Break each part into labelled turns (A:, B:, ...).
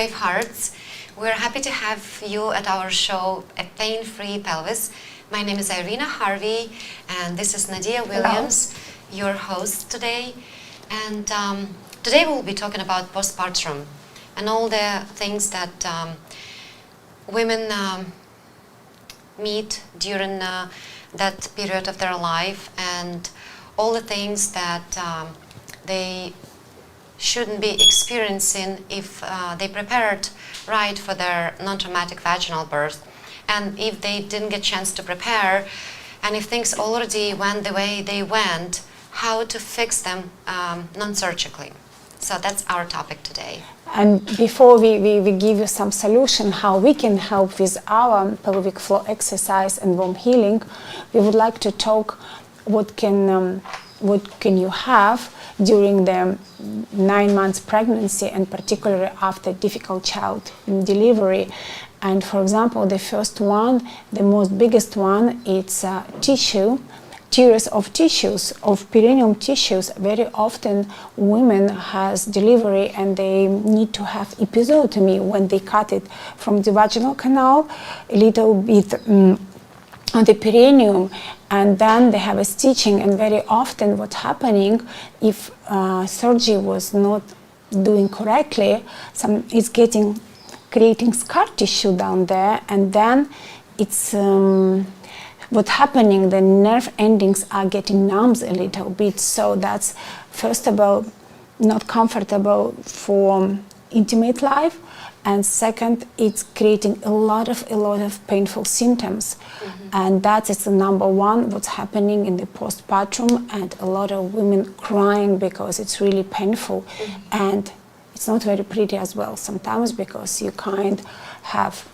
A: BraveHearts. We're happy to have you at our show, A Pain-Free Pelvis. My name is Irina Harvey, and this is Nadia Williams, your host today. And today we'll be talking about postpartum and all the things that women meet during that period of their life, and all the things that they shouldn't be experiencing if they prepared right for their non-traumatic vaginal birth, and if they didn't get a chance to prepare, and if things already went the way they went, how to fix them non-surgically. So that's our topic today.
B: And before we give you some solution how we can help with our pelvic floor exercise and warm healing, we would like to talk what can you have during the 9 months pregnancy, and particularly after difficult child delivery. And for example, the first one, the most biggest one, it's tears of tissues, of perineum tissues. Very often women has delivery and they need to have episiotomy when they cut it from the vaginal canal a little bit on the perineum, and then they have a stitching. And very often what's happening, if surgery was not doing correctly, it's creating scar tissue down there, and then it's what's happening, the nerve endings are getting numb a little bit. So that's first of all not comfortable for intimate life, and second, it's creating a lot of painful symptoms. Mm-hmm. And that is the number one what's happening in the postpartum, and a lot of women crying because it's really painful. Mm-hmm. And it's not very pretty as well sometimes, because you kind have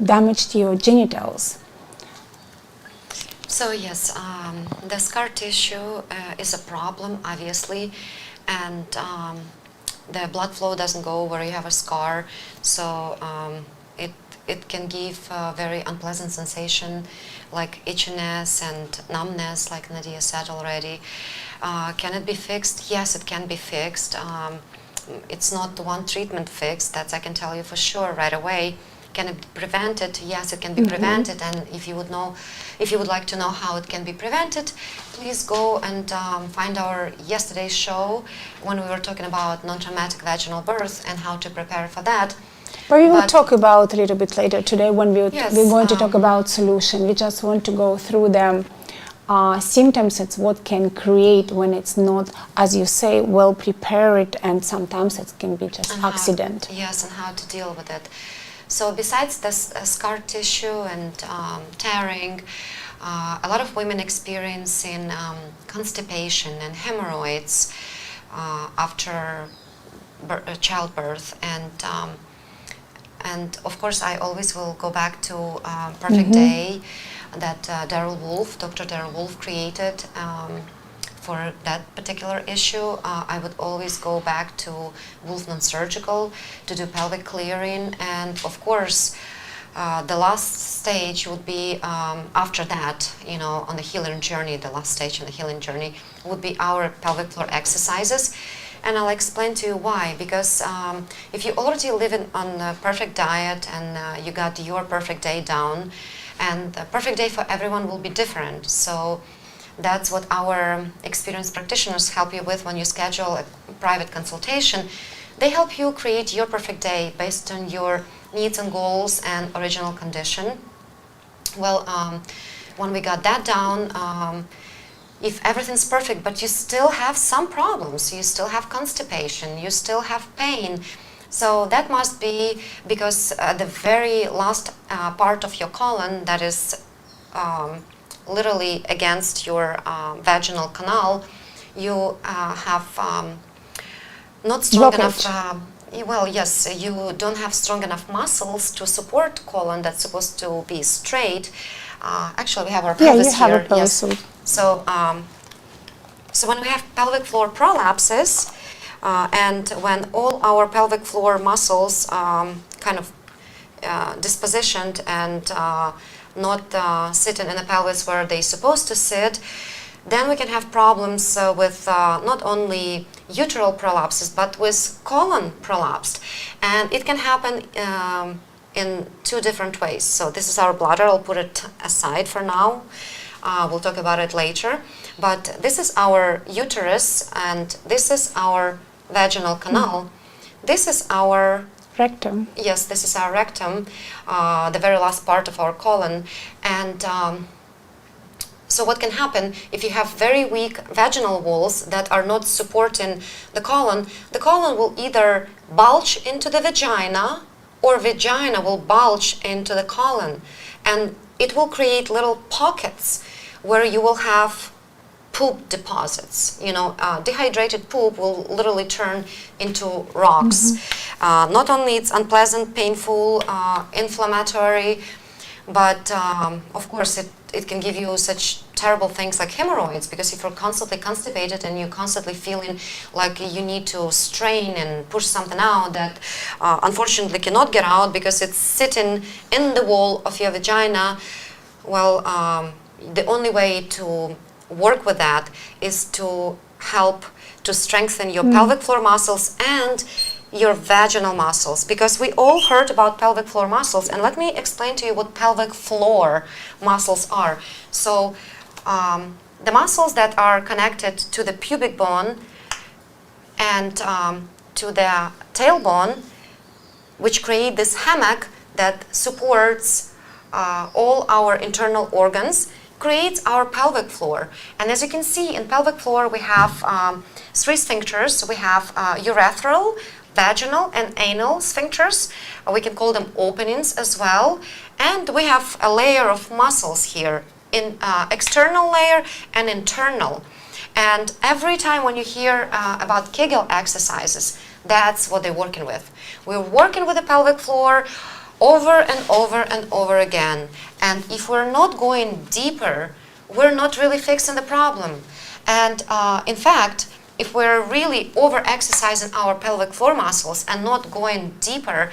B: damaged your genitals.
A: So yes, the scar tissue is a problem, obviously, and the blood flow doesn't go where you have a scar, so it can give a very unpleasant sensation like itchiness and numbness, like Nadia said already. Can it be fixed? Yes, it can be fixed. It's not one treatment fix, that I can tell you for sure right away. Can it be prevented? Yes, it can be prevented. And if you would like to know how it can be prevented, please go and find our yesterday's show when we were talking about non-traumatic vaginal birth and how to prepare for that.
B: But we will talk about a little bit later today when we're going to talk about solution. We just want to go through the symptoms. It's what can create when it's not, as you say, well prepared, and sometimes it can be just accident.
A: Yes, and how to deal with it. So besides this scar tissue and tearing, a lot of women experiencing constipation and hemorrhoids after childbirth, and of course I always will go back to Perfect Day that Dr. Daryl Wolf created for that particular issue. I would always go back to Wolf Non-Surgical to do pelvic clearing, and of course the last stage would be after that, on the healing journey, the last stage in the healing journey would be our pelvic floor exercises. And I'll explain to you why, because if you already live on a perfect diet and you got your perfect day down, and the perfect day for everyone will be different. So that's what our experienced practitioners help you with when you schedule a private consultation. They help you create your perfect day based on your needs and goals and original condition. Well, when we got that down, if everything's perfect, but you still have some problems, you still have constipation, you still have pain, so that must be because the very last part of your colon that is literally against your vaginal canal, you have not strong enough. Well, yes, you don't have strong enough muscles to support colon that's supposed to be straight. Actually, we have our pelvis
B: you have
A: here.
B: A pelvis.
A: Yes. So when we have pelvic floor prolapses, and when all our pelvic floor muscles kind of dispositioned and not sitting in the pelvis where they're supposed to sit, then we can have problems with not only uteral prolapses, but with colon prolapsed. And it can happen in two different ways. So this is our bladder. I'll put it aside for now. We'll talk about it later. But this is our uterus, and this is our vaginal canal. This is our
B: rectum.
A: Yes, this is our rectum, the very last part of our colon. And so what can happen if you have very weak vaginal walls that are not supporting the colon will either bulge into the vagina, or vagina will bulge into the colon. And it will create little pockets where you will have poop deposits. You know, dehydrated poop will literally turn into rocks. Not only it's unpleasant, painful, inflammatory, but of course it can give you such terrible things like hemorrhoids, because if you're constantly constipated and you're constantly feeling like you need to strain and push something out that unfortunately cannot get out because it's sitting in the wall of your vagina, well, the only way to work with that is to help to strengthen your pelvic floor muscles and your vaginal muscles, because we all heard about pelvic floor muscles, and let me explain to you what pelvic floor muscles are. So the muscles that are connected to the pubic bone and to the tailbone, which create this hammock that supports all our internal organs, creates our pelvic floor. And as you can see, in pelvic floor we have three sphincters. We have urethral, vaginal, and anal sphincters. We can call them openings as well. And we have a layer of muscles here, in external layer and internal. And every time when you hear about Kegel exercises, that's what they're working with. We're working with the pelvic floor over and over and over again. And if we're not going deeper, we're not really fixing the problem. And in fact, if we're really over-exercising our pelvic floor muscles and not going deeper,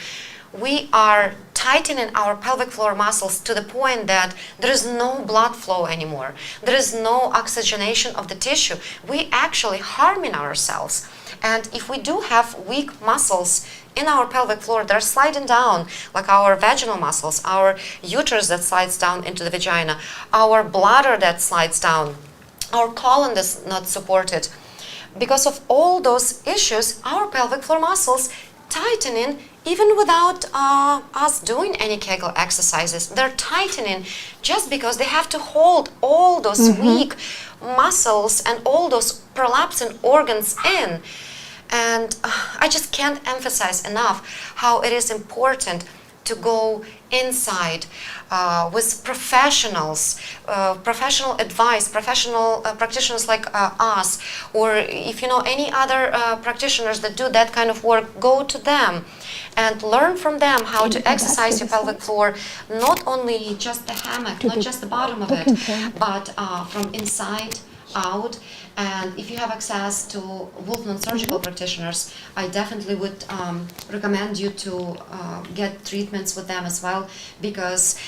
A: we are tightening our pelvic floor muscles to the point that there is no blood flow anymore. There is no oxygenation of the tissue. We actually harming ourselves. And if we do have weak muscles in our pelvic floor, they're sliding down, like our vaginal muscles, our uterus that slides down into the vagina, our bladder that slides down, our colon that's not supported. Because of all those issues, our pelvic floor muscles tightening even without us doing any Kegel exercises. They're tightening just because they have to hold all those weak muscles and all those prolapsing organs in. And I just can't emphasize enough how it is important to go inside with professionals, professional advice, professional practitioners like us, or if you know any other practitioners that do that kind of work, go to them and learn from them how to exercise your pelvic floor, not only just the hammock, not just the bottom of it, but from inside out. And if you have access to Wolf non-surgical practitioners, I definitely would recommend you to get treatments with them as well, because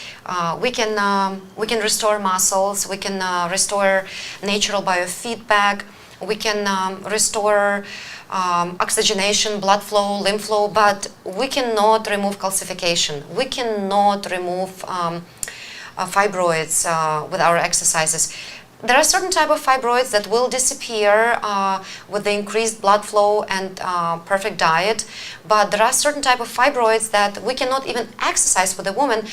A: we can restore muscles, we can restore natural biofeedback, we can restore oxygenation, blood flow, lymph flow, but we cannot remove calcification. We cannot remove fibroids with our exercises. There are certain type of fibroids that will disappear with the increased blood flow and perfect diet, but there are certain type of fibroids that we cannot even exercise with a woman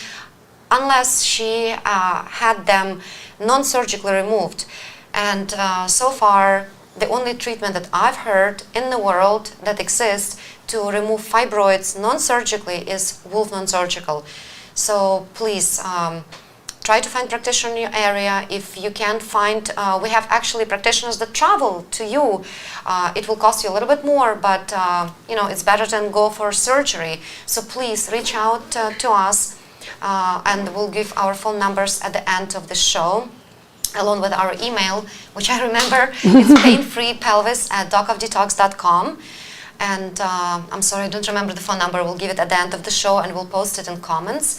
A: unless she had them non-surgically removed. And so far, the only treatment that I've heard in the world that exists to remove fibroids non-surgically is Wolf non-surgical. So please, try to find practitioner in your area. If you can't find, we have actually practitioners that travel to you. It will cost you a little bit more, but you know, it's better than go for surgery. So please reach out to us, and we'll give our phone numbers at the end of the show, along with our email, which I remember, it's painfreepelvis@docofdetox.com. And I'm sorry, I don't remember the phone number. We'll give it at the end of the show, and we'll post it in comments.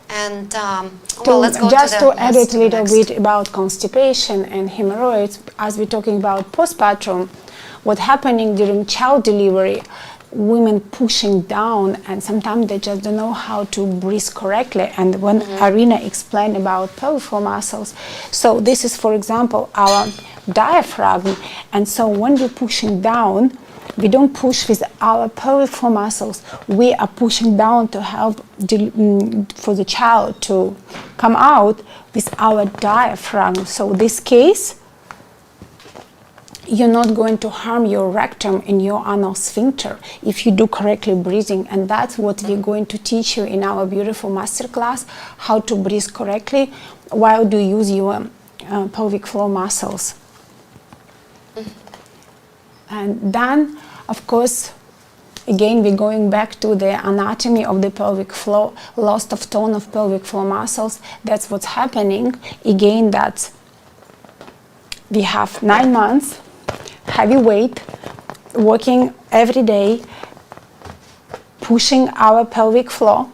A: And well, let's go
B: just to add
A: next,
B: a little bit about constipation and hemorrhoids, as we're talking about postpartum, what happening during child delivery, women pushing down, and sometimes they just don't know how to breathe correctly. And when Arina explained about pelvic floor muscles, so this is, for example, our diaphragm. And so when we're pushing down, we don't push with our pelvic floor muscles. We are pushing down to help for the child to come out with our diaphragm. So in this case, you're not going to harm your rectum and your anal sphincter if you do correctly breathing. And that's what we're going to teach you in our beautiful masterclass, how to breathe correctly while you use your pelvic floor muscles. And then, of course, again, we're going back to the anatomy of the pelvic floor, loss of tone of pelvic floor muscles. That's what's happening. Again, that we have 9 months, heavy weight, working every day, pushing our pelvic floor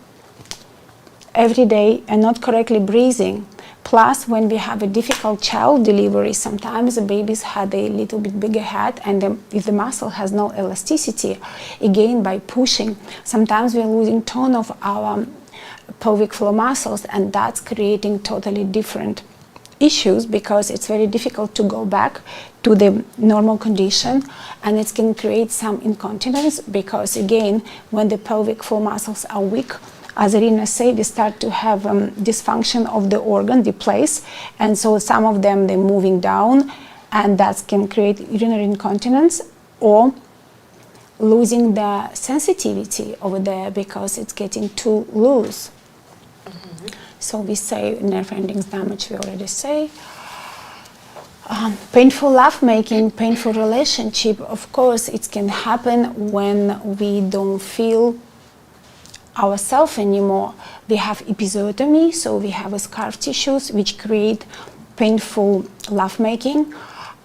B: every day and not correctly breathing. Plus, when we have a difficult child delivery, sometimes the babies had a little bit bigger head, and if the muscle has no elasticity, again, by pushing, sometimes we're losing tone of our pelvic floor muscles, and that's creating totally different issues, because it's very difficult to go back to the normal condition, and it can create some incontinence, because again, when the pelvic floor muscles are weak, as Irina said, we start to have dysfunction of the organ, the place, and so some of them, they're moving down, and that can create urinary incontinence or losing the sensitivity over there because it's getting too loose. So we say nerve endings damage, we already say. Painful lovemaking, painful relationship, of course, it can happen when we don't feel ourselves anymore. We have episiotomy, so we have a scar tissues which create painful lovemaking.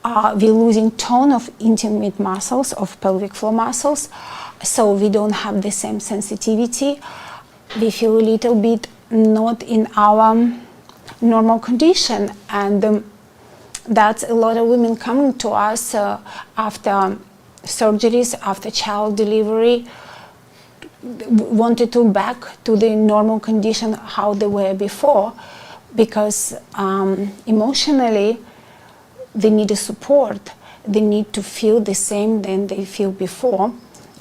B: We're losing tone of intimate muscles, of pelvic floor muscles, so we don't have the same sensitivity. We feel a little bit not in our normal condition, and that's a lot of women coming to us after surgeries, after child delivery, wanted to back to the normal condition how they were before, because emotionally they need a support. They need to feel the same than they feel before.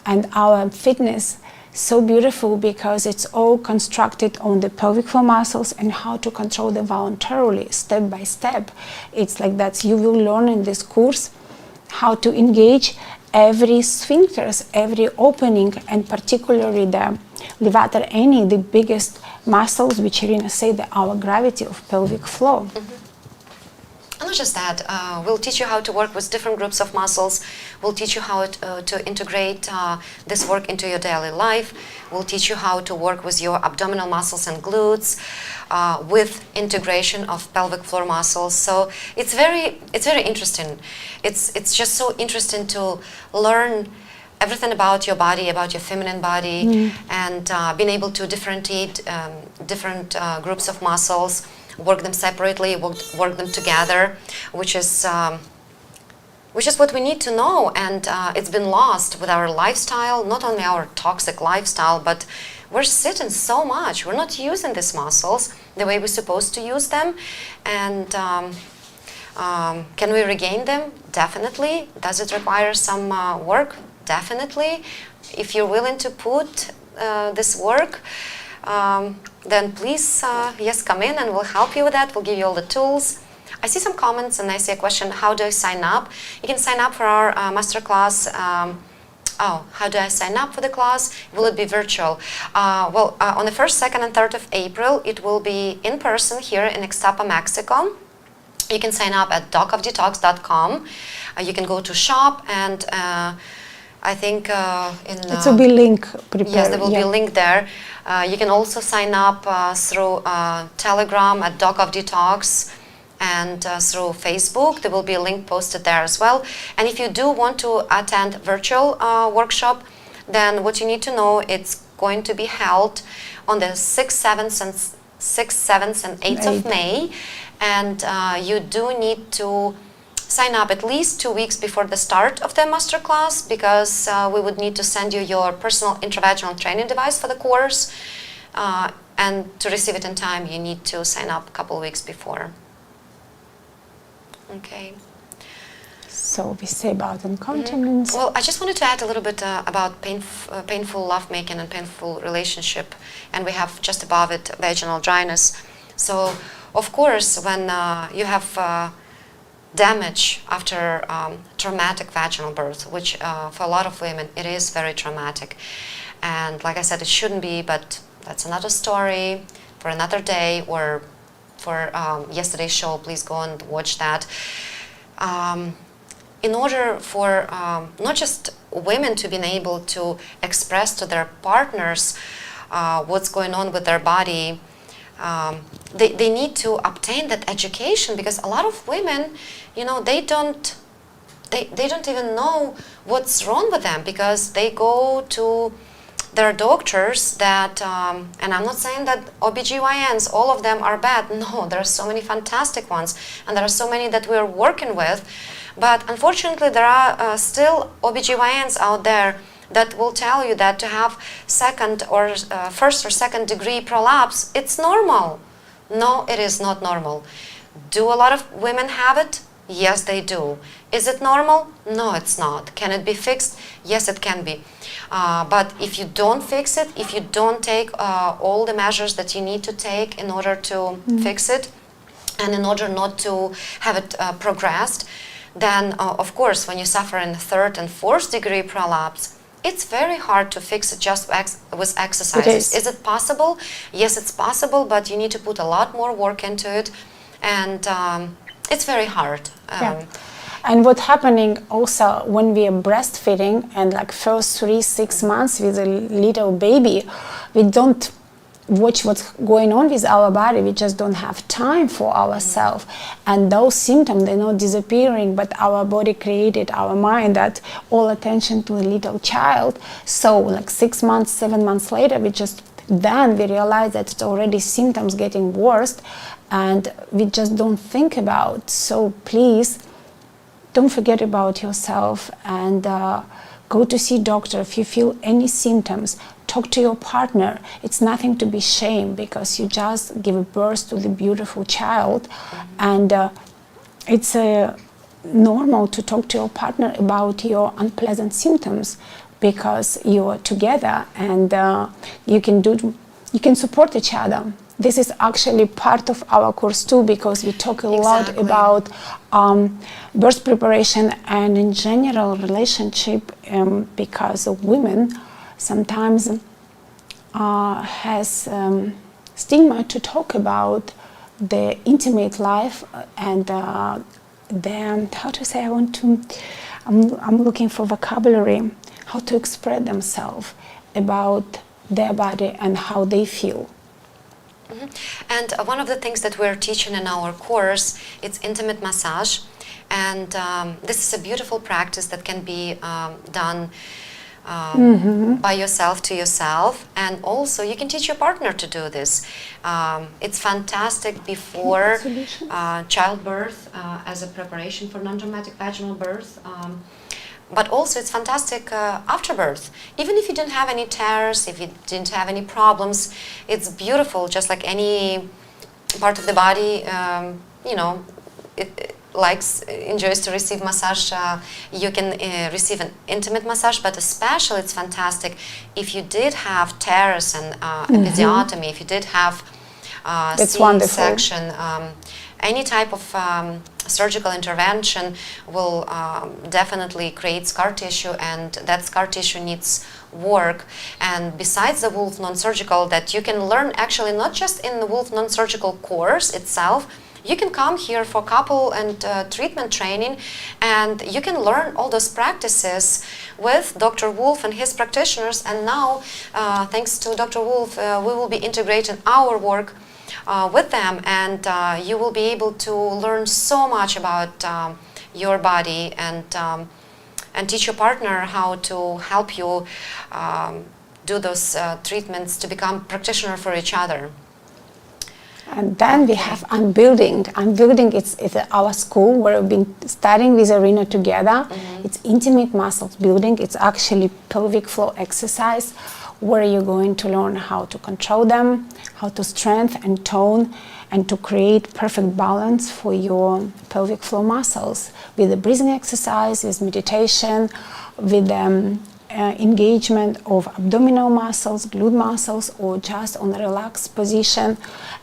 B: And our fitness so beautiful because it's all constructed on the pelvic floor muscles and how to control them voluntarily, step by step. It's like that you will learn in this course how to engage every sphincters, every opening, and particularly the levator ani, the biggest muscles, which Irina said, our gravity of pelvic floor.
A: And not just that, we'll teach you how to work with different groups of muscles. We'll teach you how to integrate this work into your daily life. We'll teach you how to work with your abdominal muscles and glutes with integration of pelvic floor muscles. So it's very interesting. It's just so interesting to learn everything about your body, about your feminine body, and being able to differentiate different groups of muscles, work them separately, work them together, which is what we need to know. And it's been lost with our lifestyle, not only our toxic lifestyle, but we're sitting so much. We're not using these muscles the way we're supposed to use them. And can we regain them? Definitely. Does it require some work? Definitely. If you're willing to put this work, then please, yes, come in and we'll help you with that. We'll give you all the tools. I see some comments and I see a question, how do I sign up? You can sign up for our masterclass. How do I sign up for the class? Will it be virtual? On the 1st, 2nd, and 3rd of April, it will be in person here in Ixtapa, Mexico. You can sign up at docofdetox.com. You can go to shop, and I think
B: it will be link prepared.
A: Yes, there will be a link there. You can also sign up through Telegram at Doc of Detox, and through Facebook. There will be a link posted there as well. And if you do want to attend virtual workshop, then what you need to know, it's going to be held on the 6th, 7th, and 8th of May. And you do need to sign up at least 2 weeks before the start of the masterclass, because we would need to send you your personal intravaginal training device for the course. And to receive it in time, you need to sign up a couple of weeks before. Okay.
B: So we say about incontinence.
A: Well, I just wanted to add a little bit about painful lovemaking and painful relationship, and we have just above it vaginal dryness. So, of course, when you have damage after traumatic vaginal birth, which for a lot of women it is very traumatic, and like I said, it shouldn't be, but that's another story for another day, or for yesterday's show. Please go and watch that. In order for not just women to be able to express to their partners what's going on with their body, they need to obtain that education, because a lot of women, you know, they don't even know what's wrong with them, because they go to their doctors that, and I'm not saying that OBGYNs, all of them are bad. No, there are so many fantastic ones, and there are so many that we're working with. But unfortunately, there are still OBGYNs out there that will tell you that to have second or first or second degree prolapse, it's normal. No, it is not normal. Do a lot of women have it? Yes, they do. Is it normal? No, it's not. Can it be fixed? Yes, it can be. But if you don't fix it, if you don't take all the measures that you need to take in order to fix it, and in order not to have it progressed, then of course, when you suffer in third and fourth degree prolapse, it's very hard to fix it just with exercises. Is it possible? Yes, it's possible, but you need to put a lot more work into it, and it's very hard.
B: Yeah. And what's happening also when we are breastfeeding and like first 3-6 months with a little baby, we don't watch what's going on with our body. We just don't have time for ourselves, and those symptoms, they're not disappearing, but our body created, our mind, that all attention to a little child. So like 6 months, 7 months later, we realize that it's already symptoms getting worse, and we just don't think about. So please don't forget about yourself, and go to see doctor if you feel any symptoms. Talk to your partner. It's nothing to be ashamed, because you just give birth to the beautiful child, and it's normal to talk to your partner about your unpleasant symptoms, because you are together, and you can support each other. This is actually part of our course too, because we talk a lot about birth preparation and in general relationship, because women sometimes has stigma to talk about the intimate life and I'm looking for vocabulary, how to express themselves about their body and how they feel.
A: And one of the things that we're teaching in our course, it's intimate massage, and this is a beautiful practice that can be done by yourself to yourself, and also you can teach your partner to do this. It's fantastic before childbirth as a preparation for non-traumatic vaginal birth. But also it's fantastic after birth. Even if you didn't have any tears, if you didn't have any problems, it's beautiful, just like any part of the body, you know, it enjoys to receive massage. You can receive an intimate massage, but especially it's fantastic if you did have tears and episiotomy, if you did have C-section, any type of surgical intervention will definitely create scar tissue, and that scar tissue needs work. And besides the Wolf non-surgical that you can learn actually not just in the Wolf non-surgical course itself, you can come here for couple and treatment training, and you can learn all those practices with Dr. Wolf and his practitioners. And now, thanks to Dr. Wolf, we will be integrating our work with them, and you will be able to learn so much about your body, and teach your partner how to help you do those treatments to become practitioner for each other.
B: And then we have unbuilding. Unbuilding, it's our school where we've been studying with Irina together. It's intimate muscles building. It's actually pelvic floor exercise where you're going to learn how to control them, how to strengthen and tone, and to create perfect balance for your pelvic floor muscles with the breathing exercise, with meditation, with engagement of abdominal muscles, glute muscles, or just on a relaxed position.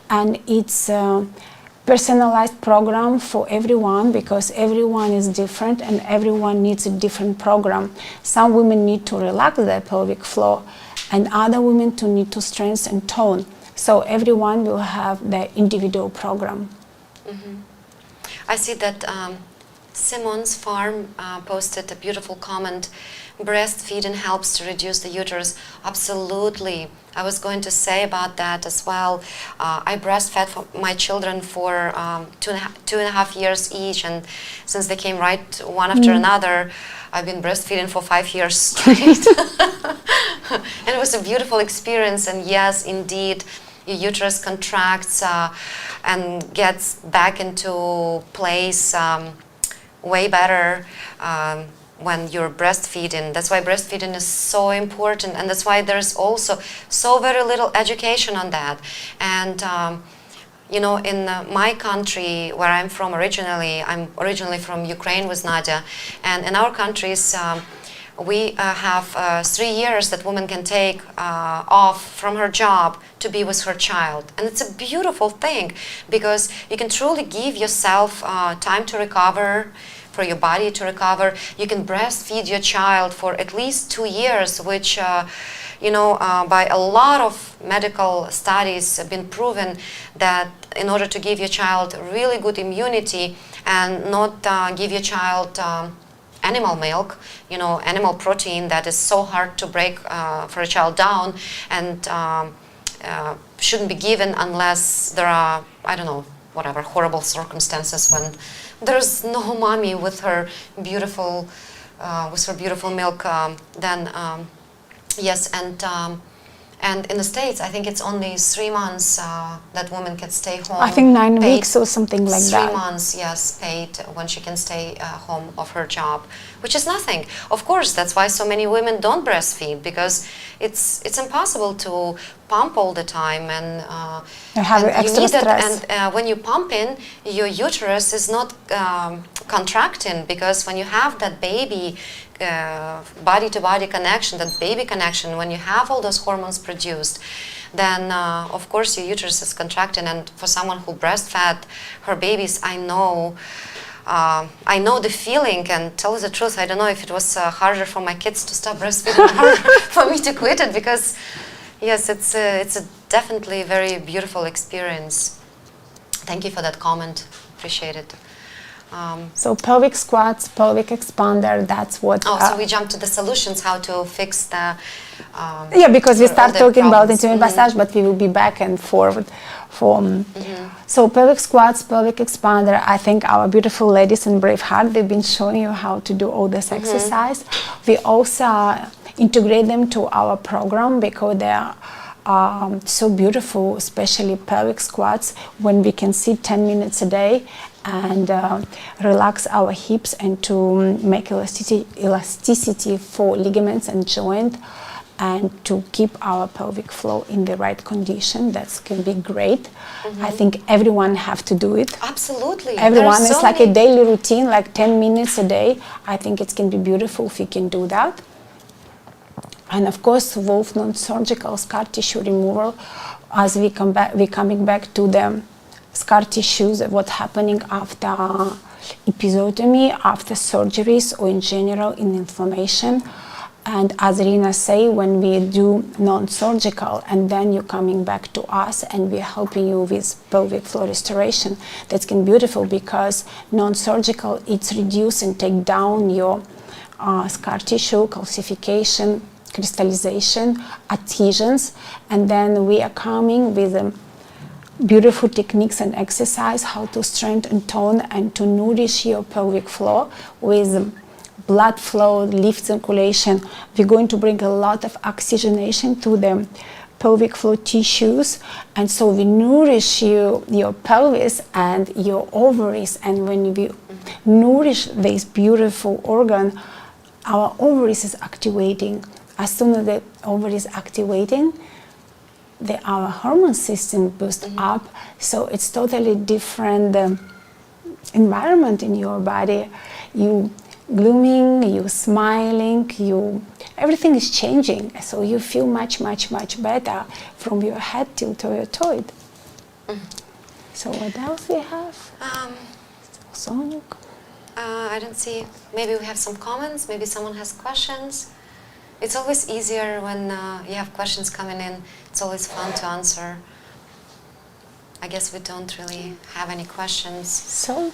B: And it's a personalized program for everyone because everyone is different and everyone needs a different program. Some women need to relax their pelvic floor and other women to need to strengthen and tone. So everyone will have their individual program.
A: I see that Simon's Farm posted a beautiful comment. Breastfeeding helps to reduce the uterus. Absolutely. I was going to say about that as well. I breastfed for my children for 2.5 years each, and since they came right one after another, I've been breastfeeding for 5 years straight. And it was a beautiful experience, and yes, indeed, your uterus contracts and gets back into place way better when you're breastfeeding. That's why breastfeeding is so important, and that's why there's also so very little education on that. And you know, in my country where I'm from originally, I'm originally from Ukraine with Nadia, and in our countries we have 3 years that woman can take off from her job to be with her child. And it's a beautiful thing because you can truly give yourself time to recover, for your body to recover. You can breastfeed your child for at least 2 years, which you know, by a lot of medical studies have been proven that in order to give your child really good immunity and not give your child animal milk, you know, animal protein that is so hard to break for a child down, and shouldn't be given unless there are, I don't know, whatever horrible circumstances when there's no mommy with her beautiful milk. Then yes, and in the States, I think it's only 3 months that women can stay home.
B: I think 9 weeks or something like
A: 3
B: that.
A: 3 months, yes, paid when she can stay home of her job, which is nothing. Of course, that's why so many women don't breastfeed, because it's impossible to pump all the time, and
B: have extra stress.
A: And when you pump in, your uterus is not contracting, because when you have that baby body-to-body connection, that baby connection, when you have all those hormones produced, then of course your uterus is contracting. And for someone who breastfed her babies, I know the feeling, and tell you the truth, I don't know if it was harder for my kids to stop breastfeeding or harder for me to quit it, because yes, it's a definitely very beautiful experience. Thank you for that comment. Appreciate it.
B: So pelvic squats, pelvic expander, that's what...
A: so we jump to the solutions, how to fix the...
B: yeah, because we start talking about intimate
A: Mm-hmm.
B: massage, but we will be back and forward. So pelvic squats, pelvic expander, I think our beautiful ladies in BraveHeart, they've been showing you how to do all this exercise. We also integrate them to our program because they are so beautiful, especially pelvic squats, when we can sit 10 minutes a day and relax our hips and to make elasticity for ligaments and joint, and to keep our pelvic floor in the right condition. That can be great. I think everyone have to do it.
A: Absolutely.
B: Everyone is like a daily routine, like 10 minutes a day. I think it can be beautiful if you can do that. And of course, Wolf non-surgical scar tissue removal, as we're coming back to the scar tissues, what's happening after episiotomy, after surgeries, or in general in inflammation. And as Irina say, when we do non-surgical and then you're coming back to us and we're helping you with pelvic floor restoration, that's been beautiful, because non-surgical, it's reduce and take down your scar tissue, calcification, crystallization, adhesions, and then we are coming with beautiful techniques and exercise, how to strengthen and tone and to nourish your pelvic floor with blood flow, lymph circulation. We're going to bring a lot of oxygenation to the pelvic floor tissues, and so we nourish your pelvis and your ovaries. And when we nourish this beautiful organ, our ovaries is activating. As soon as the ovaries activating, our hormone system boosts up. So it's totally different environment in your body. You blooming, you smiling, everything is changing. So you feel much, much, much better from your head till to your toe. So what else we have? Song.
A: I don't see. Maybe we have some comments. Maybe someone has questions. It's always easier when you have questions coming in. It's always fun to answer. I guess we don't really have any questions.
B: So,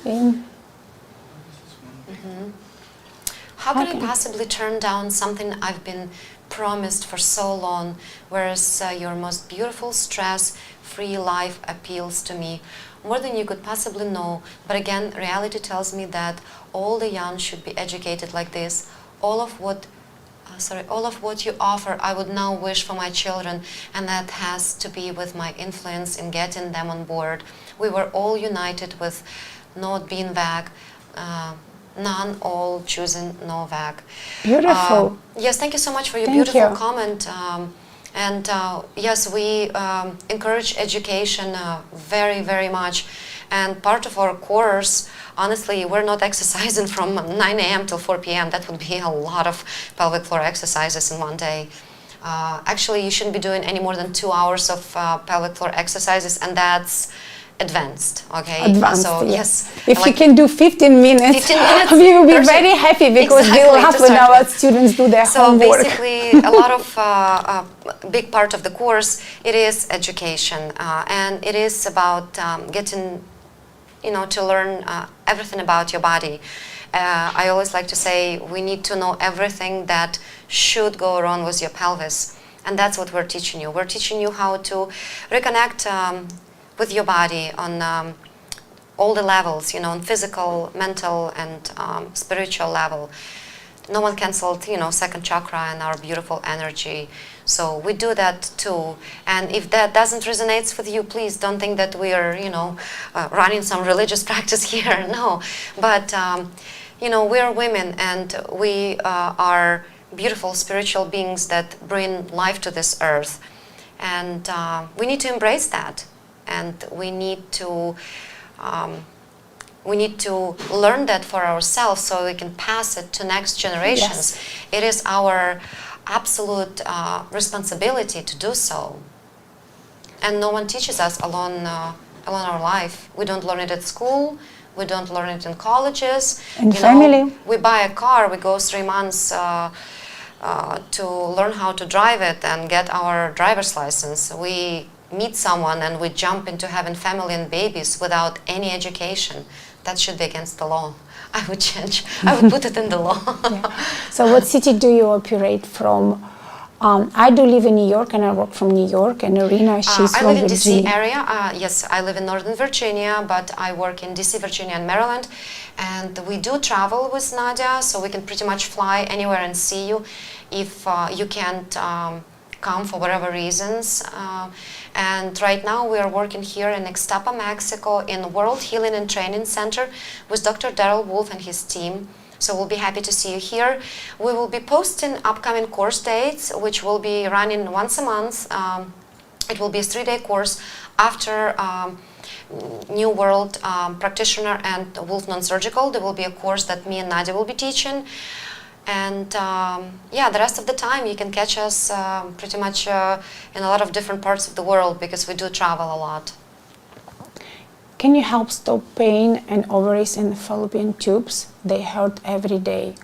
A: How can I possibly turn down something I've been promised for so long, whereas your most beautiful, stress-free life appeals to me more than you could possibly know? But again, reality tells me that all the young should be educated like this. All of what you offer, I would now wish for my children, and that has to be with my influence in getting them on board. We were all united with not being vac, none all choosing no vac.
B: Beautiful.
A: Yes, thank you so much for your
B: Thank
A: beautiful
B: you.
A: comment. Yes, we encourage education very, very much. And part of our course, honestly, we're not exercising from 9 a.m. till 4 p.m. That would be a lot of pelvic floor exercises in one day. Actually, you shouldn't be doing any more than 2 hours of pelvic floor exercises, and that's advanced, okay?
B: Advanced,
A: so,
B: yes.
A: yes.
B: If you can do 15 minutes,
A: 15 minutes
B: we will be
A: 30.
B: very happy because we
A: Exactly,
B: love
A: to
B: when
A: start
B: our
A: with.
B: students do their
A: So
B: homework.
A: basically, a lot of big part of the course, it is education, and it is about getting, to learn everything about your body. I always like to say we need to know everything that should go wrong with your pelvis, and that's what we're teaching you. We're teaching you how to reconnect with your body on all the levels, on physical, mental, and spiritual level. No one canceled, second chakra and our beautiful energy. So we do that too. And if that doesn't resonate with you, please don't think that we are, running some religious practice here. No, but we are women, and we are beautiful spiritual beings that bring life to this earth, and we need to embrace that, and we need to learn that for ourselves so we can pass it to next generations.
B: Yes.
A: It is our absolute responsibility to do so. And no one teaches us along our life. We don't learn it at school. We don't learn it in colleges.
B: In family.
A: We buy a car. We go 3 months to learn how to drive it and get our driver's license. We meet someone and we jump into having family and babies without any education. That should be against the law. I would change. I would put it in the law.
B: Yeah. So what city do you operate from? I do live in New York, and I work from New York, and Irina, she's
A: I
B: from
A: live in
B: Virginia.
A: DC area. Yes, I live in Northern Virginia, but I work in DC, Virginia, and Maryland. And we do travel with Nadia, so we can pretty much fly anywhere and see you if you can't come for whatever reasons. And right now we are working here in Ixtapa, Mexico, in World Healing and Training Center with Dr. Daryl Wolf and his team. So we'll be happy to see you here. We will be posting upcoming course dates, which will be running once a month. It will be a 3-day course after New World Practitioner and Wolf Non-Surgical. There will be a course that me and Nadia will be teaching. And the rest of the time you can catch us pretty much in a lot of different parts of the world because we do travel a lot.
B: Can you help stop pain and ovaries in the fallopian tubes? They hurt every day.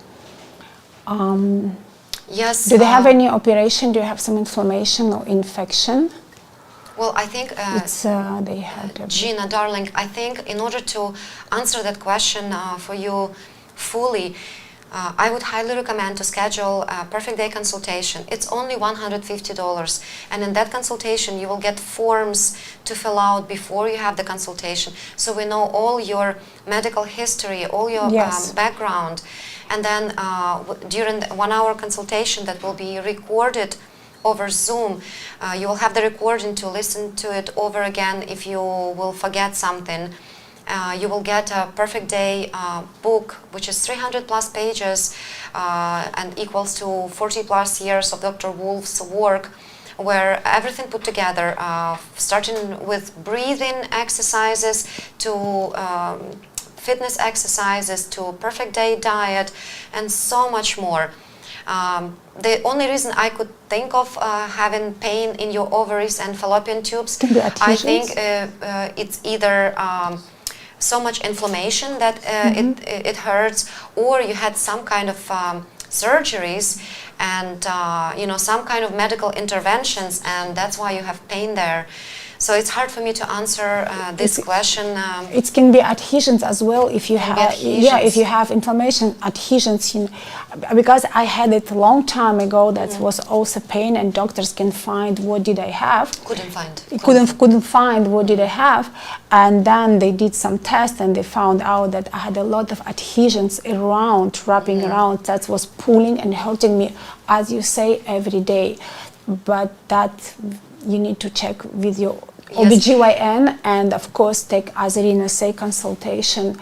A: Yes.
B: Do they have any operation? Do you have some inflammation or infection?
A: Well, I think
B: they hurt every day.
A: Gina, darling, I think in order to answer that question for you fully, I would highly recommend to schedule a perfect day consultation. It's only $150, and in that consultation you will get forms to fill out before you have the consultation, so we know all your medical history, all your
B: Yes.
A: background, and then during the 1-hour consultation that will be recorded over Zoom. You will have the recording to listen to it over again if you will forget something. You will get a Perfect Day book, which is 300 plus pages and equals to 40 plus years of Dr. Wolf's work, where everything put together, starting with breathing exercises to fitness exercises to Perfect Day diet and so much more. The only reason I could think of having pain in your ovaries and fallopian tubes, I think it's either so much inflammation that it hurts, or you had some kind of surgeries and some kind of medical interventions, and that's why you have pain there. So it's hard for me to answer this question.
B: It can be adhesions as well if you have, if you have inflammation, adhesions. Because I had it a long time ago. That was also pain, and doctors can find what did I have. Couldn't find what did I have, and then they did some tests and they found out that I had a lot of adhesions around, wrapping around. That was pulling and hurting me, as you say, every day. But that you need to check with your OBGYN, and of course take, as Irina say, consultation,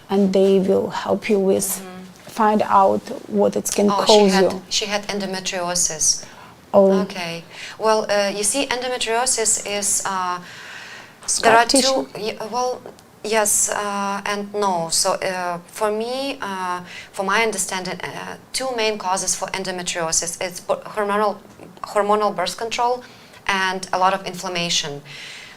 B: and they will help you with find out what it can cause you.
A: She had endometriosis.
B: Oh.
A: Okay. Well, you see, endometriosis is
B: there are two.
A: Yes and no. So for me, for my understanding, two main causes for endometriosis: it's hormonal birth control and a lot of inflammation.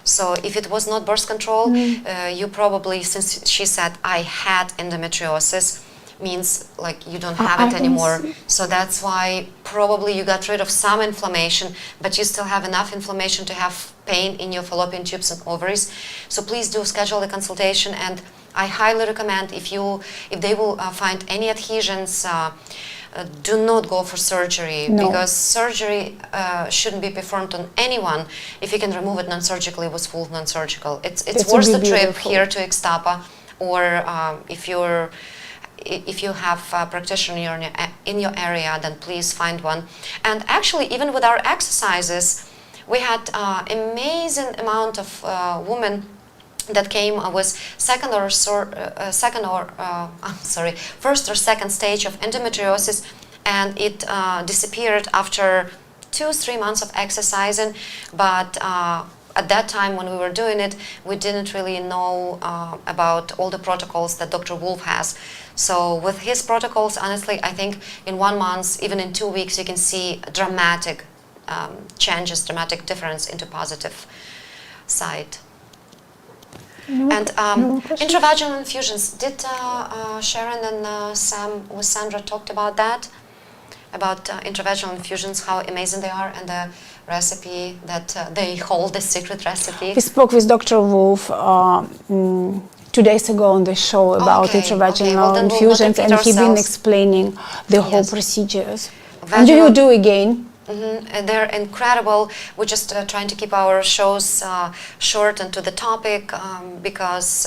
A: So if it was not birth control, you probably, since she said I had endometriosis, means like you don't have it anymore. So that's why probably you got rid of some inflammation, but you still have enough inflammation to have pain in your fallopian tubes and ovaries. So please do schedule the consultation, and I highly recommend if they will find any adhesions, do not go for surgery, because surgery shouldn't be performed on anyone. If you can remove it non-surgically, with full non-surgical. It's worth the trip here to Ixtapa, or if you have a practitioner in your area, then please find one. And actually, even with our exercises, we had amazing amount of women that came with first or second stage of endometriosis, and it disappeared after 2-3 months of exercising. But at that time when we were doing it, we didn't really know about all the protocols that Dr. Wolf has. So with his protocols, honestly, I think in 1 month, even in 2 weeks, you can see dramatic changes, dramatic difference into positive side. And intravaginal infusions, did Sharon and Sandra talked about that? About intravaginal infusions, how amazing they are, and the recipe that they hold, the secret recipe?
B: We spoke with Dr. Wolf 2 days ago on the show about intravaginal infusions, and he's been explaining the whole procedures. And you will do again.
A: And they're incredible. We're just trying to keep our shows short and to the topic, because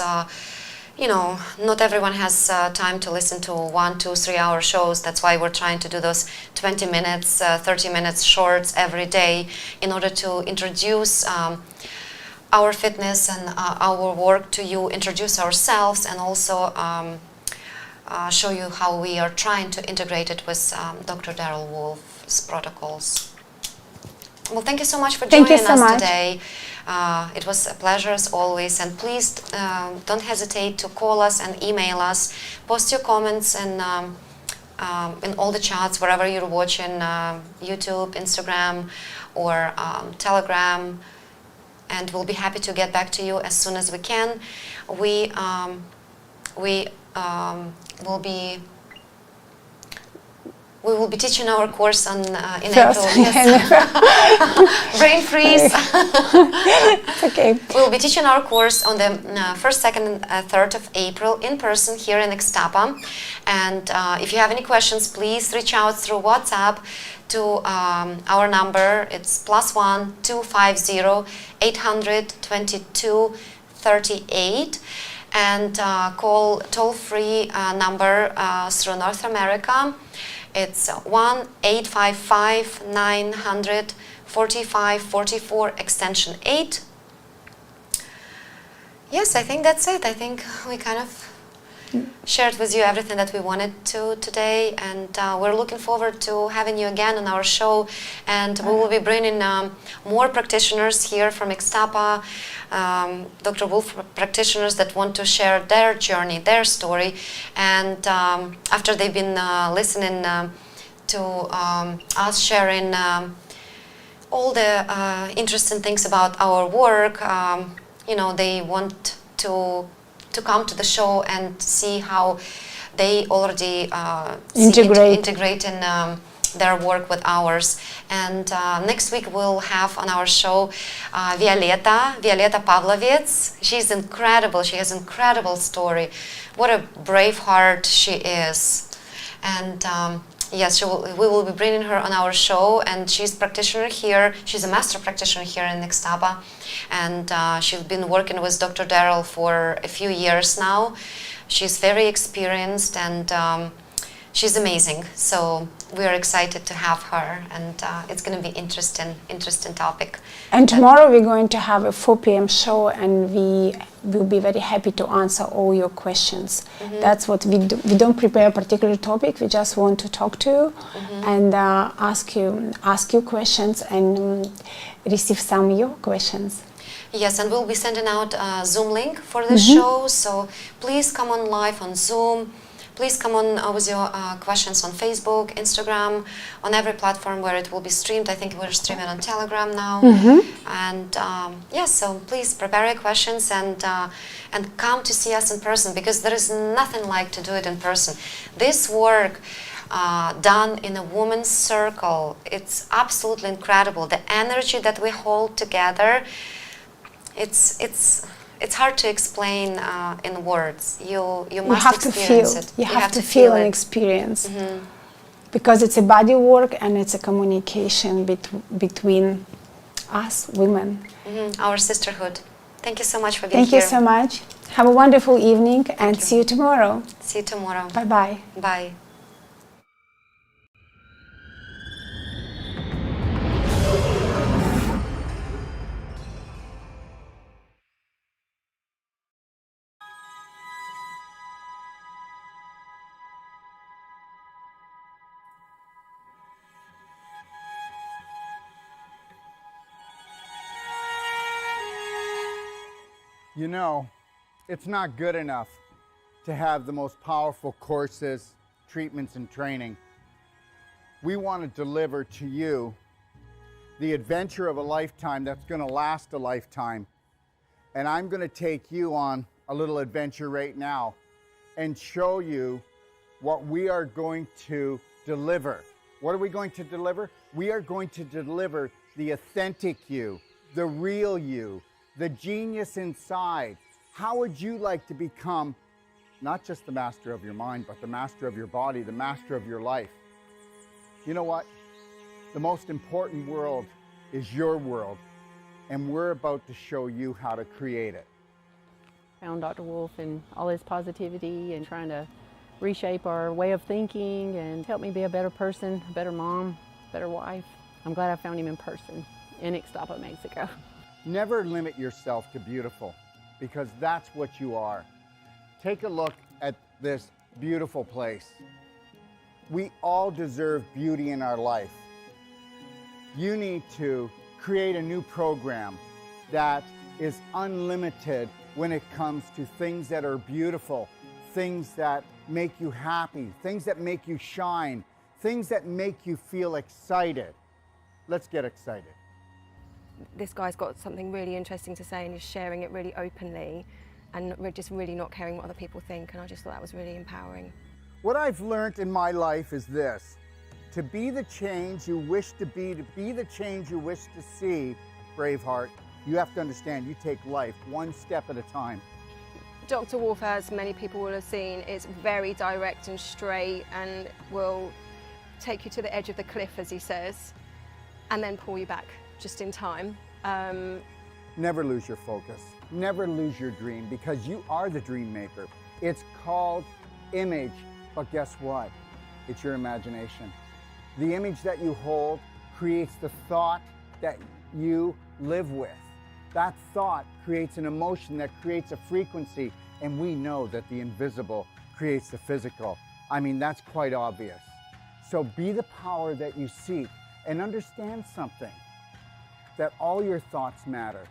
A: not everyone has time to listen to 1, 2, 3 hour shows. That's why we're trying to do those 20 minutes, 30 minutes shorts every day, in order to introduce our fitness and our work to you, introduce ourselves, and also show you how we are trying to integrate it with Dr. Daryl Wolf's protocols. Well, thank you so much for joining us today. It was a pleasure as always, and please don't hesitate to call us and email us. Post your comments in all the chats wherever you're watching, YouTube, Instagram, or Telegram, and we'll be happy to get back to you as soon as we can. We will be teaching our course in April. Yes. Brain freeze.
B: It's okay.
A: We'll be teaching our course on the 1st, 2nd, and 3rd of April in person here in Ixtapa. And if you have any questions, please reach out through WhatsApp to our number. It's +1 250 800 22 38. And call toll-free number through North America. It's 1-855-900 45, 44, extension 8. Yes, I think that's it. I think we kind of shared with you everything that we wanted to today, and we're looking forward to having you again on our show, and we will be bringing more practitioners here from Ixtapa, Dr. Wolf practitioners that want to share their journey, their story, and after they've been listening to us sharing all the interesting things about our work, they want to come to the show and see how they already integrate in their work with ours. And next week we'll have on our show Violeta Pavlovitz. She's incredible. She has an incredible story. What a brave heart she is. And yes, we will be bringing her on our show, and she's a practitioner here. She's a master practitioner here in Ixtapa, and she's been working with Dr. Daryl for a few years now. She's very experienced, and she's amazing. So we're excited to have her, and it's going to be interesting topic.
B: And tomorrow we're going to have a 4 p.m. show, and we will be very happy to answer all your questions. Mm-hmm. That's what we do. We don't prepare a particular topic. We just want to talk to you and ask you questions and receive some of your questions.
A: Yes, and we'll be sending out a Zoom link for the show. So please come on live on Zoom. Please come on with your questions on Facebook, Instagram, on every platform where it will be streamed. I think we're streaming on Telegram now. And yes, so please prepare your questions and come to see us in person, because there is nothing like to do it in person. This work done in a woman's circle, it's absolutely incredible. The energy that we hold together, it's hard to explain in words. You must experience it.
B: You have to feel and experience. Because it's a body work and it's a communication between us women.
A: Our sisterhood. Thank you so much for being here.
B: Thank you so much. Have a wonderful evening and see you tomorrow.
A: See you tomorrow.
B: Bye-bye.
A: Bye.
C: You know, it's not good enough to have the most powerful courses, treatments, and training. We want to deliver to you the adventure of a lifetime that's going to last a lifetime. And I'm going to take you on a little adventure right now and show you what we are going to deliver. What are we going to deliver? We are going to deliver the authentic you, the real you, the genius inside. How would you like to become not just the master of your mind, but the master of your body, the master of your life? You know what? The most important world is your world, and we're about to show you how to create it.
D: Found Dr. Wolf and all his positivity and trying to reshape our way of thinking and help me be a better person, a better mom, better wife. I'm glad I found him in person in Ixtapa, Mexico.
C: Never limit yourself to beautiful, because that's what you are. Take a look at this beautiful place. We all deserve beauty in our life. You need to create a new program that is unlimited when it comes to things that are beautiful, things that make you happy, things that make you shine, things that make you feel excited. Let's get excited.
E: This guy's got something really interesting to say and he's sharing it really openly and just really not caring what other people think, and I just thought that was really empowering.
C: What I've learned in my life is this: to be the change you wish to be the change you wish to see, Braveheart, you have to understand you take life one step at a time.
E: Dr. Wolf, as many people will have seen, is very direct and straight and will take you to the edge of the cliff, as he says, and then pull you back just in time.
C: Never lose your focus. Never lose your dream, because you are the dream maker. It's called image, but guess what? It's your imagination. The image that you hold creates the thought that you live with. That thought creates an emotion that creates a frequency, and we know that the invisible creates the physical. I mean, that's quite obvious. So be the power that you seek, and understand something, that all your thoughts matter.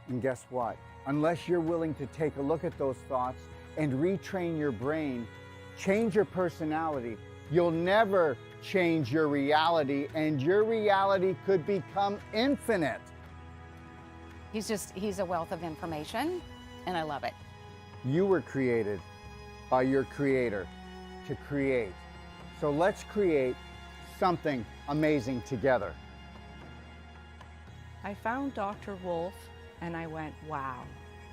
C: And guess what? Unless you're willing to take a look at those thoughts and retrain your brain, change your personality, you'll never change your reality, and your reality could become infinite.
F: He's a wealth of information, and I love it.
C: You were created by your creator to create. So let's create something amazing together.
G: I found Dr. Wolf and I went, wow,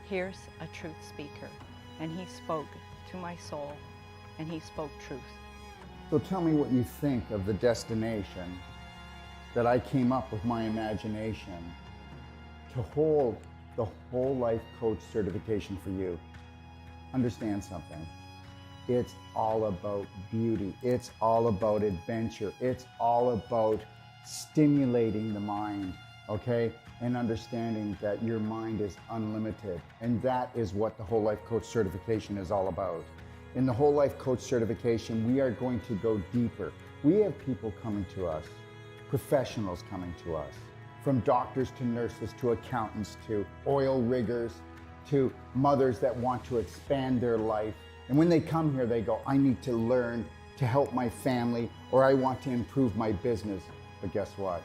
G: here's a truth speaker. And he spoke to my soul, and he spoke truth.
C: So tell me what you think of the destination that I came up with my imagination to hold the whole life coach certification for you. Understand something. It's all about beauty. It's all about adventure. It's all about stimulating the mind, okay? And understanding that your mind is unlimited. And that is what the Whole Life Coach certification is all about. In the Whole Life Coach certification, we are going to go deeper. We have people coming to us, professionals coming to us, from doctors to nurses to accountants to oil riggers to mothers that want to expand their life. And when they come here, they go, I need to learn to help my family, or I want to improve my business. But guess what?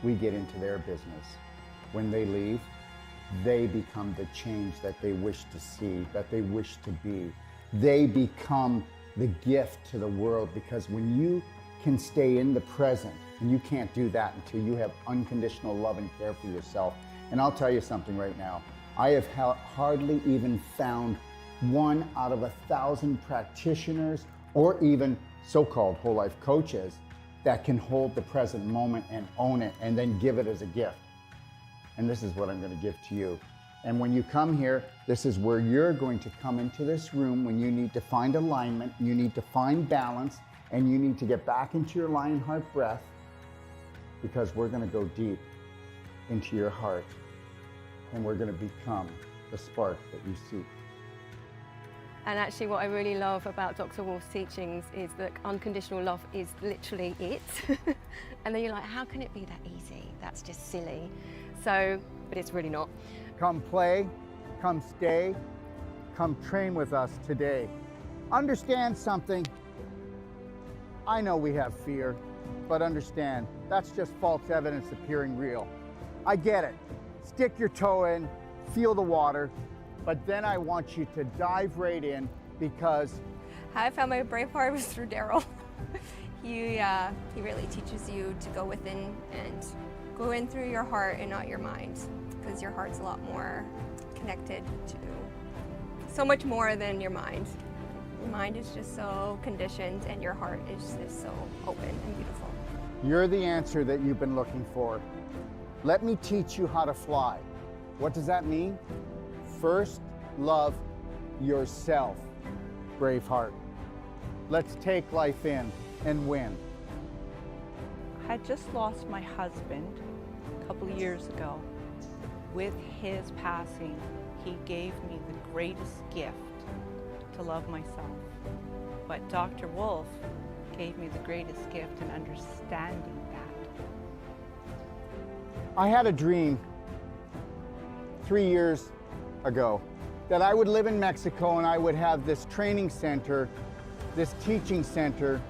C: We get into their business. When they leave, they become the change that they wish to see, that they wish to be. They become the gift to the world, because when you can stay in the present, and you can't do that until you have unconditional love and care for yourself. And I'll tell you something right now. I have hardly even found 1 out of 1,000 practitioners, or even so-called whole life coaches, that can hold the present moment and own it and then give it as a gift. And this is what I'm going to give to you. And when you come here, this is where you're going to come into this room when you need to find alignment, you need to find balance, and you need to get back into your lion heart breath, because we're going to go deep into your heart, and we're going to become the spark that you seek.
E: And actually what I really love about Dr. Wolf's teachings is that unconditional love is literally it. And then you're like, how can it be that easy? That's just silly. So, but it's really not.
C: Come play, come stay, come train with us today. Understand something. I know we have fear, but understand, that's just false evidence appearing real. I get it. Stick your toe in, feel the water, but then I want you to dive right in, because
H: how I found my BraveHeart was through Daryl. He really teaches you to go within and go in through your heart and not your mind, because your heart's a lot more connected to so much more than your mind. Your mind is just so conditioned, and your heart is just so open and beautiful.
C: you're the answer that you've been looking for. Let me teach you how to fly. What does that mean? First, love yourself, BraveHeart. Let's take life in and win.
G: I had just lost my husband a couple of years ago. With his passing, he gave me the greatest gift, to love myself. But Dr. Wolf gave me the greatest gift in understanding that.
C: I had a dream 3 years ago that I would live in Mexico and I would have this training center, this teaching center,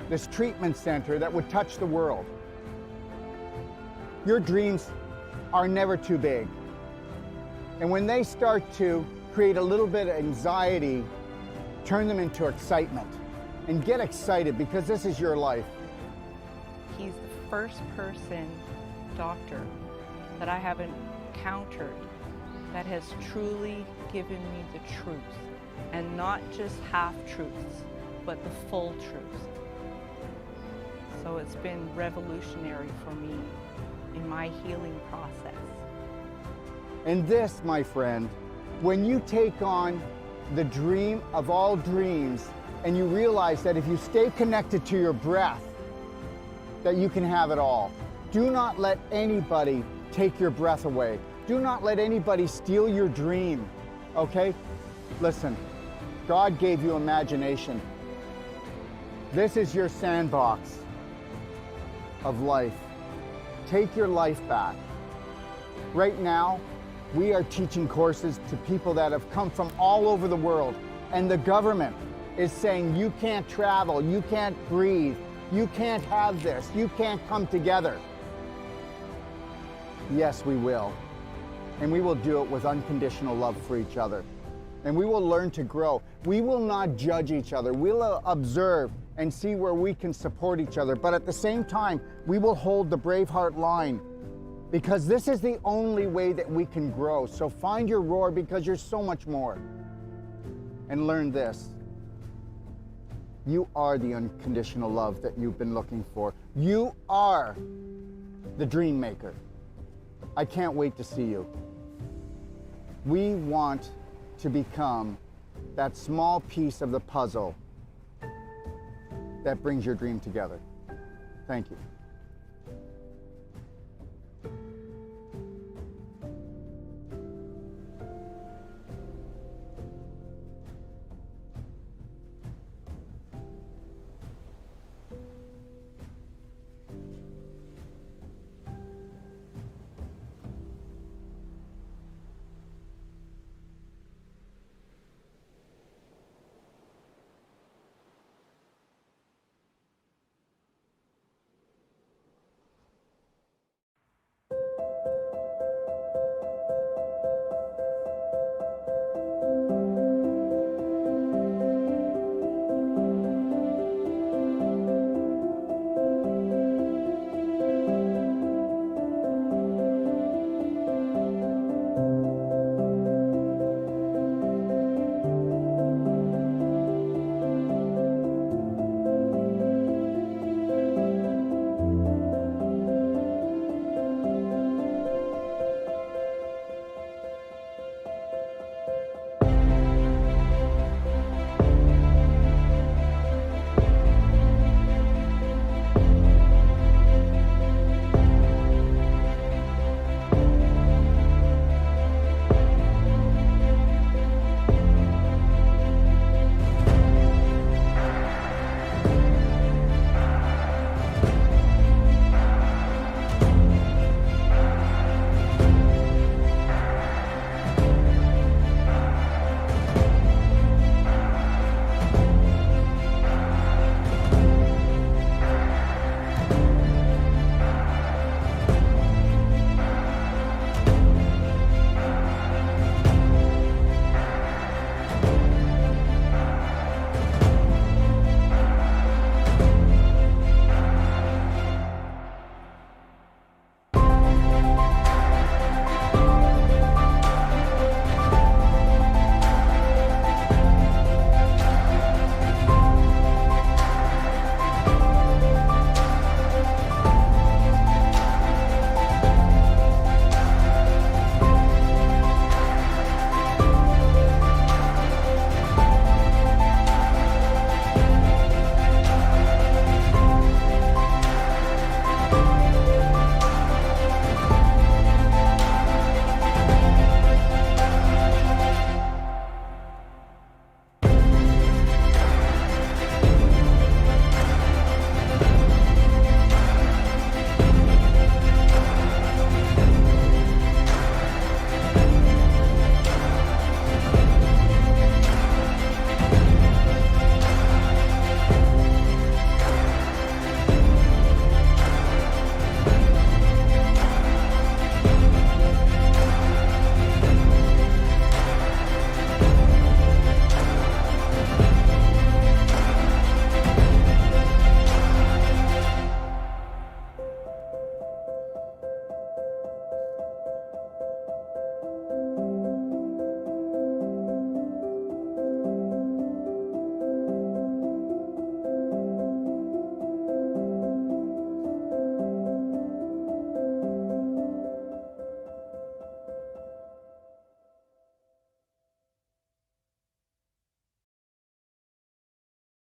C: this treatment center that would touch the world. Your dreams are never too big. And when they start to create a little bit of anxiety, turn them into excitement. And get excited, because this is your life.
G: He's the first doctor that I have encountered that has truly given me the truth, and not just half-truths, but the full truth. So it's been revolutionary for me in my healing process.
C: And this, my friend, when you take on the dream of all dreams, and you realize that if you stay connected to your breath, that you can have it all. Do not let anybody take your breath away. Do not let anybody steal your dream, okay? Listen, God gave you imagination. This is your sandbox of life. Take your life back. Right now, we are teaching courses to people that have come from all over the world, and the government is saying you can't travel, you can't breathe, you can't have this, you can't come together. Yes, we will. And we will do it with unconditional love for each other. And we will learn to grow. We will not judge each other. We'll observe and see where we can support each other. But at the same time, we will hold the BraveHeart line, because this is the only way that we can grow. So find your roar, because you're so much more. And learn this. You are the unconditional love that you've been looking for. You are the dream maker. I can't wait to see you. We want to become that small piece of the puzzle that brings your dream together. Thank you.